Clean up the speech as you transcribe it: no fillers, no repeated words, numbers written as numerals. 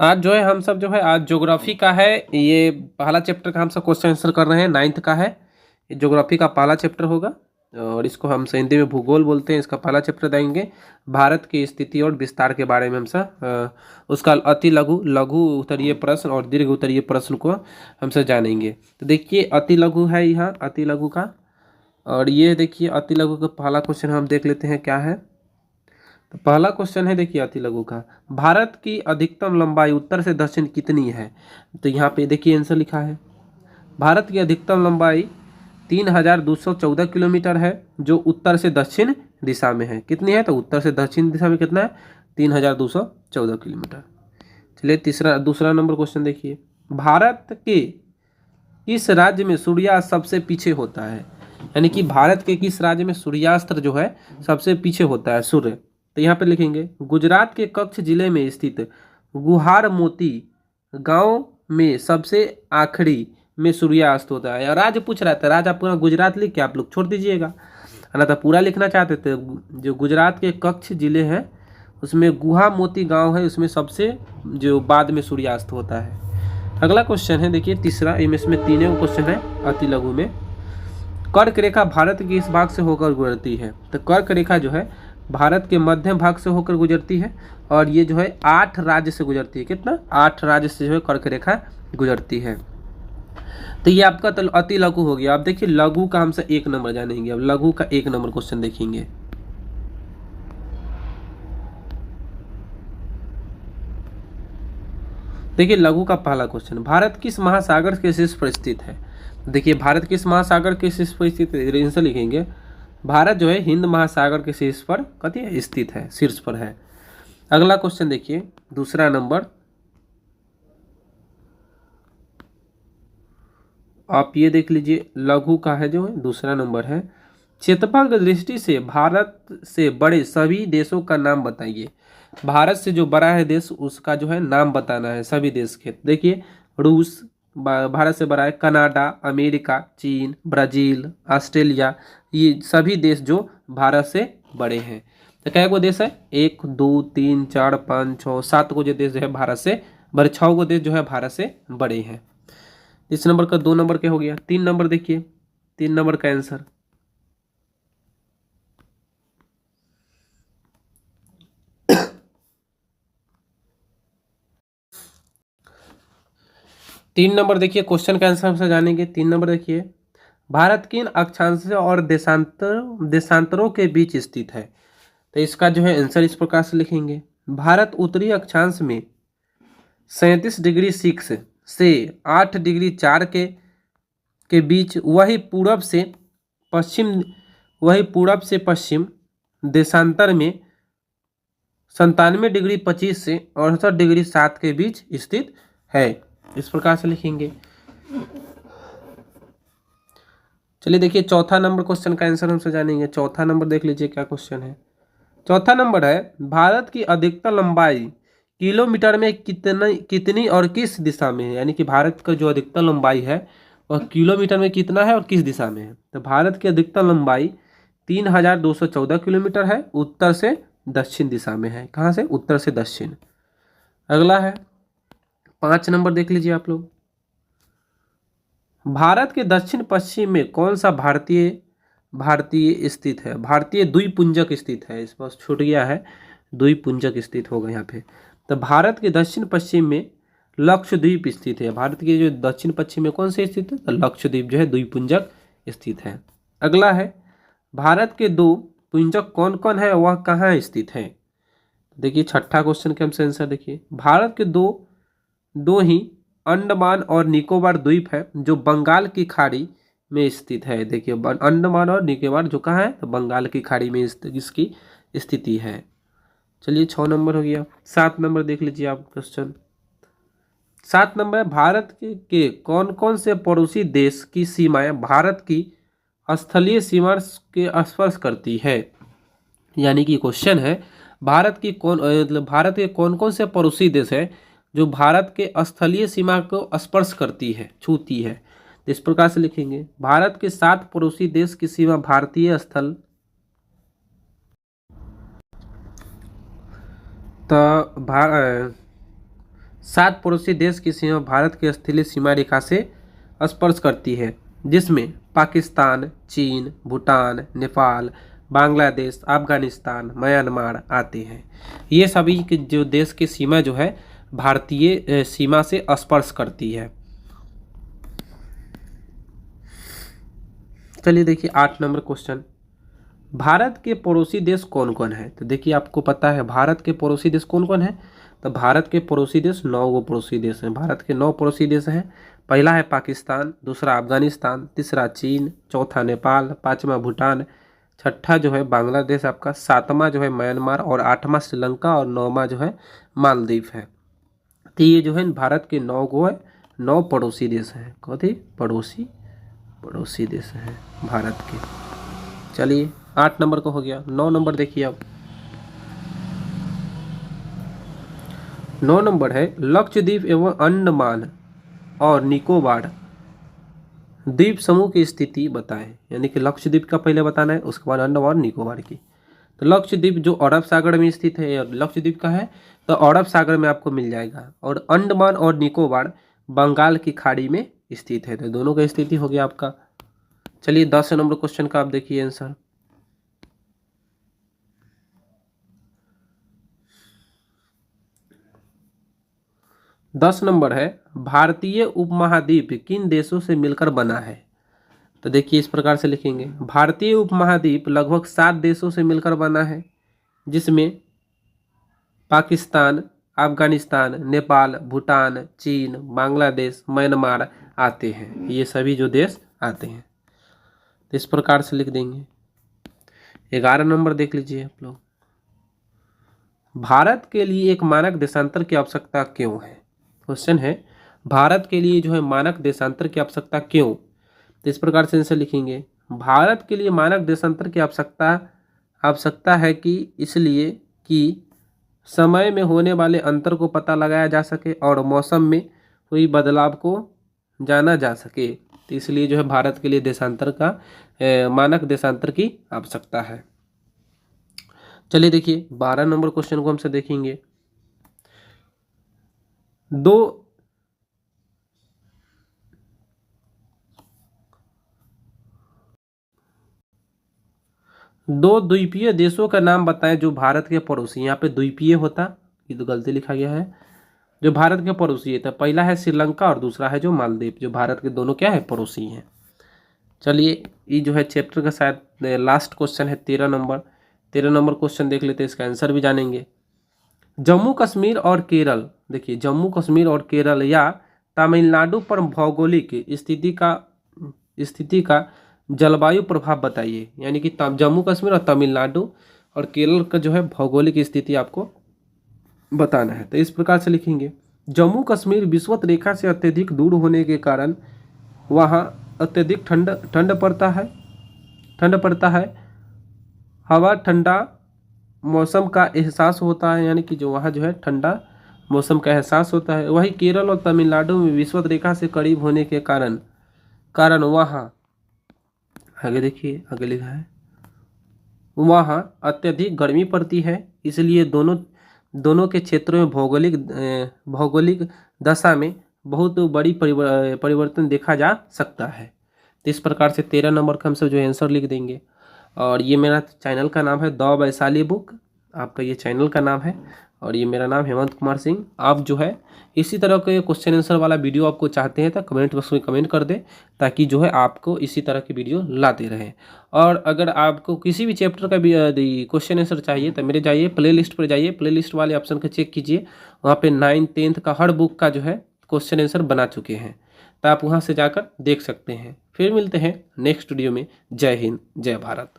आज जो है हम सब जो है आज ज्योग्राफी का है। ये पहला चैप्टर का हम सब क्वेश्चन आंसर कर रहे हैं, 9th का है। ये ज्योग्राफी का पहला चैप्टर होगा और इसको हम हिंदी में भूगोल बोलते हैं। इसका पहला चैप्टर देंगे भारत की स्थिति और विस्तार के बारे में हम सब उसका अति लघु लघु उत्तरीय प्रश्न और दीर्घ उत्तरीय प्रश्न को हम सब जानेंगे। तो देखिए अति लघु है यहाँ अति लघु का, और ये देखिए अति लघु का पहला क्वेश्चन हम देख लेते हैं क्या है। तो पहला क्वेश्चन है देखिए अति लघु का, भारत की अधिकतम लंबाई उत्तर से दक्षिण कितनी है। तो यहाँ पे देखिए आंसर लिखा है, भारत की अधिकतम लंबाई 3214 किलोमीटर है जो उत्तर से दक्षिण दिशा में है। कितनी है, तो उत्तर से दक्षिण दिशा में कितना है, 3214 किलोमीटर। चलिए दूसरा नंबर क्वेश्चन देखिए, भारत के किस राज्य में सूर्यास्त सबसे पीछे होता है। यानी कि भारत के किस राज्य में सूर्यास्त जो है सबसे पीछे होता है सूर्य। तो यहाँ पे लिखेंगे गुजरात के कच्छ जिले में स्थित गुहार मोती गांव में सबसे आखिरी में सूर्यास्त होता है। और राज्य पूछ रहा था, राज्य आप पूरा गुजरात लिख के आप लोग छोड़ दीजिएगा, ना तो पूरा लिखना चाहते थे। जो गुजरात के कच्छ जिले हैं उसमें गुहा मोती गांव है, उसमें सबसे जो बाद में सूर्यास्त होता है। अगला क्वेश्चन है देखिए तीसरा, इसमें तीनों क्वेश्चन है अति लघु में। कर्क रेखा भारत के इस भाग से होकर गुजरती है। तो कर्क रेखा जो है भारत के मध्य भाग से होकर गुजरती है और ये जो है 8 राज्य से गुजरती है। कितना, 8 राज्य से जो है कर्क रेखा गुजरती है। तो ये आपका तो अति लघु हो गया। अब देखिए लघु का हमसे 1 नंबर जानेंगे। अब लघु का 1 नंबर क्वेश्चन देखेंगे। देखिए लघु का पहला क्वेश्चन, भारत किस महासागर के शीर्ष पर स्थित है। देखिए भारत किस महासागर के शीर्ष पर स्थित है, आंसर लिखेंगे भारत जो है हिंद महासागर के शीर्ष पर कति स्थित है, शीर्ष पर है। अगला क्वेश्चन देखिए दूसरा नंबर, आप ये देख लीजिए लघु का है जो है दूसरा नंबर है, क्षेत्रफल की दृष्टि से भारत से बड़े सभी देशों का नाम बताइए। भारत से जो बड़ा है देश उसका जो है नाम बताना है सभी देश के। देखिए रूस भारत से बड़ा है, कनाडा, अमेरिका, चीन, ब्राज़ील, ऑस्ट्रेलिया, ये सभी देश जो भारत से बड़े हैं। तो क्या को देश है, 1 2 3 4 5 6 7 को जो देश जो है भारत से बड़े, 6 को देश जो है भारत से बड़े हैं। इस नंबर का 2 नंबर क्या हो गया, 3 नंबर देखिए 3 नंबर का आंसर, तीन नंबर देखिए क्वेश्चन का आंसर हमसे जानेंगे। 3 नंबर देखिए, भारत किन अक्षांशों और देशांतरों के बीच स्थित है। तो इसका जो है आंसर इस प्रकार से लिखेंगे, भारत उत्तरी अक्षांश में 37 डिग्री 6 से 8 डिग्री 4 के बीच, वही पूरब से पश्चिम देशांतर में 97 डिग्री 25 से 68 डिग्री 7 के बीच स्थित है। इस प्रकार से लिखेंगे। चलिए देखिए चौथा नंबर क्वेश्चन का आंसर हमसे जानेंगे। चौथा नंबर देख लीजिए क्या क्वेश्चन है। चौथा नंबर है, भारत की अधिकतम लंबाई किलोमीटर में कितनी और किस दिशा में है। यानी कि भारत का जो अधिकतम लंबाई है वह किलोमीटर में कितना है और किस दिशा में है। तो भारत की अधिकतम लंबाई 3214 किलोमीटर है, उत्तर से दक्षिण दिशा में है। कहाँ से, उत्तर से दक्षिण। अगला है 5 नंबर देख लीजिए आप लोग, भारत के दक्षिण पश्चिम में कौन सा भारतीय स्थित है। भारतीय द्वीपपुंजक स्थित है, इस पर छूट गया है, द्वीपपुंजक स्थित होगा यहाँ पे। तो भारत के दक्षिण पश्चिम में लक्षद्वीप स्थित है। भारत के जो दक्षिण पश्चिम में कौन से स्थित है, तो लक्षद्वीप जो है द्वीपपुंजक स्थित है। अगला है, भारत के 2 पुंजक कौन कौन है, वह कहाँ स्थित है। देखिए छठा क्वेश्चन के हमसे आंसर देखिए, भारत के दो ही अंडमान और निकोबार द्वीप है जो बंगाल की खाड़ी में स्थित है। देखिए अंडमान और निकोबार जो कहाँ है, तो बंगाल की खाड़ी में इसकी स्थिति है। चलिए 6 नंबर हो गया। 7 नंबर देख लीजिए आप क्वेश्चन। 7 नंबर, भारत के कौन कौन से पड़ोसी देश की सीमाएं भारत की स्थलीय सीमा के स्पर्श करती है। यानी कि क्वेश्चन है, भारत के कौन कौन से पड़ोसी देश है जो भारत के स्थलीय सीमा को स्पर्श करती है, छूती है। तो इस प्रकार से लिखेंगे, भारत के 7 पड़ोसी देश की सीमा भारतीय स्थल तो 7 पड़ोसी देश की सीमा भारत की स्थलीय सीमा रेखा से स्पर्श करती है, जिसमें पाकिस्तान, चीन, भूटान, नेपाल, बांग्लादेश, अफगानिस्तान, म्यांमार आते हैं। ये सभी के जो देश की सीमा जो है भारतीय सीमा से स्पर्श करती है। चलिए देखिए 8 नंबर क्वेश्चन, भारत के पड़ोसी देश कौन कौन है? तो देखिए आपको पता है भारत के पड़ोसी देश कौन कौन है। तो भारत के पड़ोसी देश 9 पड़ोसी देश हैं। भारत के 9 पड़ोसी देश हैं। पहला है पाकिस्तान, दूसरा अफगानिस्तान, तीसरा चीन, चौथा नेपाल, पांचवा भूटान, छठा जो है बांग्लादेश आपका, सातवां जो है म्यांमार और आठवां श्रीलंका और नौवां जो है मालदीव है। तो ये जो है भारत के 9 पड़ोसी देश हैं। कौन थे? पड़ोसी देश हैं भारत के। चलिए 8 नंबर का हो गया। 9 नंबर देखिए अब 9 नंबर है लक्षद्वीप एवं अंडमान और निकोबार द्वीप समूह की स्थिति बताएं। यानी कि लक्षद्वीप का पहले बताना है, उसके बाद अंडमान और निकोबार की। तो लक्षद्वीप जो अरब सागर में स्थित है, और लक्षद्वीप का है तो अरब सागर में आपको मिल जाएगा, और अंडमान और निकोबार बंगाल की खाड़ी में स्थित है। तो दोनों का स्थिति हो गया आपका। चलिए 10 नंबर क्वेश्चन का आप देखिए आंसर। 10 नंबर है भारतीय उपमहाद्वीप किन देशों से मिलकर बना है? तो देखिए इस प्रकार से लिखेंगे, भारतीय उपमहाद्वीप लगभग 7 देशों से मिलकर बना है, जिसमें पाकिस्तान, अफगानिस्तान, नेपाल, भूटान, चीन, बांग्लादेश, म्यांमार आते हैं। ये सभी जो देश आते हैं, तो इस प्रकार से लिख देंगे। 11 नंबर देख लीजिए आप लोग, भारत के लिए एक मानक देशांतर की आवश्यकता क्यों है? क्वेश्चन है भारत के लिए जो है मानक देशांतर की आवश्यकता क्यों? तो इस प्रकार से आंसर लिखेंगे, भारत के लिए मानक देशांतर की आवश्यकता है कि इसलिए कि समय में होने वाले अंतर को पता लगाया जा सके और मौसम में हुई बदलाव को जाना जा सके। तो इसलिए जो है भारत के लिए देशांतर का मानक देशांतर की आवश्यकता है। चलिए देखिए 12 नंबर क्वेश्चन को हमसे देखेंगे। दो द्वीपीय देशों का नाम बताएं जो भारत के पड़ोसी। यहाँ पे द्वीपीय होता, ये तो गलती लिखा गया है, जो भारत के पड़ोसी है। तो पहला है श्रीलंका और दूसरा है जो मालदीव, जो भारत के दोनों क्या है? पड़ोसी हैं। चलिए ये जो है चैप्टर का शायद लास्ट क्वेश्चन है 13 नंबर। 13 नंबर क्वेश्चन देख लेते हैं, इसका आंसर भी जानेंगे। जम्मू कश्मीर और केरल, देखिए जम्मू कश्मीर और केरल या तमिलनाडु पर भौगोलिक स्थिति का जलवायु प्रभाव बताइए। यानी कि जम्मू कश्मीर और तमिलनाडु और केरल का जो है भौगोलिक स्थिति आपको बताना है। तो इस प्रकार से लिखेंगे, जम्मू कश्मीर विषुवत रेखा से अत्यधिक दूर होने के कारण वहाँ अत्यधिक ठंड पड़ता है। हवा ठंडा मौसम का एहसास होता है, यानी कि जो वहाँ जो है ठंडा मौसम का एहसास होता है। वहीं केरल और तमिलनाडु में विषुवत रेखा से करीब होने के कारण वहाँ, आगे देखिए आगे लिखा है, वहाँ अत्यधिक गर्मी पड़ती है। इसलिए दोनों के क्षेत्रों में भौगोलिक दशा में बहुत बड़ी परिवर्तन देखा जा सकता है। तो इस प्रकार से 13 नंबर का हम सब जो आंसर लिख देंगे। और ये मेरा चैनल का नाम है द वैशाली बुक, आपका ये चैनल का नाम है, और ये मेरा नाम हेमंत कुमार सिंह। आप जो है इसी तरह के क्वेश्चन आंसर वाला वीडियो आपको चाहते हैं तो कमेंट बॉक्स में कमेंट कर दें, ताकि जो है आपको इसी तरह की वीडियो लाते रहें। और अगर आपको किसी भी चैप्टर का भी क्वेश्चन आंसर चाहिए तो मेरे जाइए प्ले लिस्ट पर जाइए, प्ले लिस्ट वाले ऑप्शन को चेक कीजिए, वहाँ पे 9th 10th का हर बुक का जो है क्वेश्चन आंसर बना चुके हैं, तो आप वहाँ से जाकर देख सकते हैं। फिर मिलते हैं नेक्स्ट वीडियो में। जय हिंद, जय भारत।